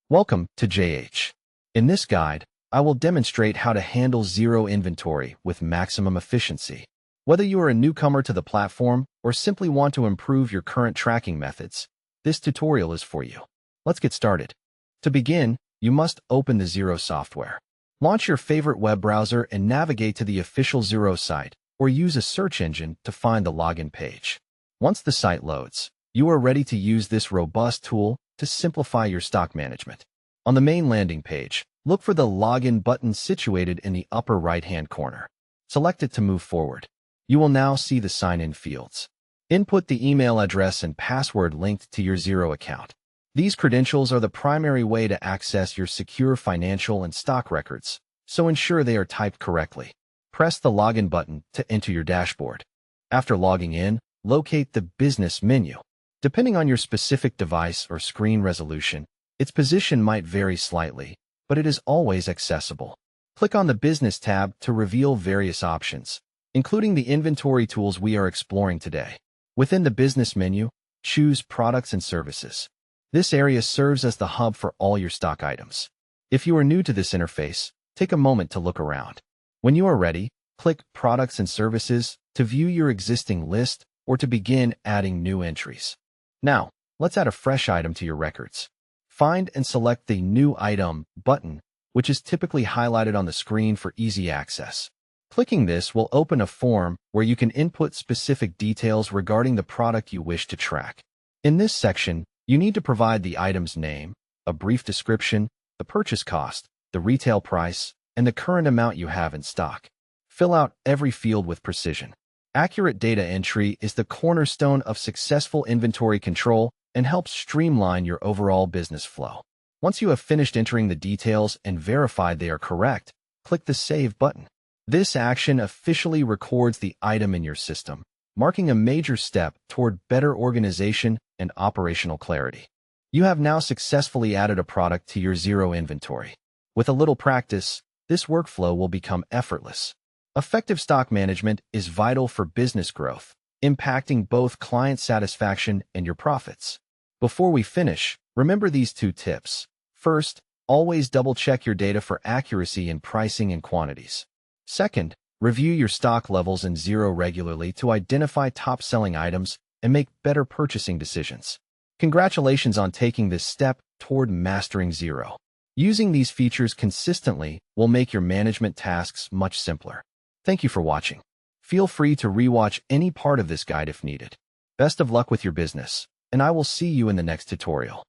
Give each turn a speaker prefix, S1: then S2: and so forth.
S1: Welcome to JH. In this guide, I will demonstrate how to handle Xero inventory with maximum efficiency. Whether you are a newcomer to the platform or simply want to improve your current tracking methods, this tutorial is for you. Let's get started. To begin, you must open the Xero software. Launch your favorite web browser and navigate to the official Xero site, or use a search engine to find the login page. Once the site loads, you are ready to use this robust tool to simplify your stock management. On the main landing page, look for the Login button situated in the upper right-hand corner. Select it to move forward. You will now see the sign-in fields. Input the email address and password linked to your Xero account. These credentials are the primary way to access your secure financial and stock records, so ensure they are typed correctly. Press the Login button to enter your dashboard. After logging in, locate the Business menu. Depending on your specific device or screen resolution, its position might vary slightly, but it is always accessible. Click on the Business tab to reveal various options, including the inventory tools we are exploring today. Within the Business menu, choose Products and Services. This area serves as the hub for all your stock items. If you are new to this interface, take a moment to look around. When you are ready, click Products and Services to view your existing list or to begin adding new entries. Now, let's add a fresh item to your records. Find and select the New Item button, which is typically highlighted on the screen for easy access. Clicking this will open a form where you can input specific details regarding the product you wish to track. In this section, you need to provide the item's name, a brief description, the purchase cost, the retail price, and the current amount you have in stock. Fill out every field with precision. Accurate data entry is the cornerstone of successful inventory control and helps streamline your overall business flow. Once you have finished entering the details and verified they are correct, click the Save button. This action officially records the item in your system, marking a major step toward better organization and operational clarity. You have now successfully added a product to your Xero inventory. With a little practice, this workflow will become effortless. Effective stock management is vital for business growth, impacting both client satisfaction and your profits. Before we finish, remember these two tips. First, always double-check your data for accuracy in pricing and quantities. Second, review your stock levels in Xero regularly to identify top-selling items and make better purchasing decisions. Congratulations on taking this step toward mastering Xero. Using these features consistently will make your management tasks much simpler. Thank you for watching. Feel free to rewatch any part of this guide if needed. Best of luck with your business, and I will see you in the next tutorial.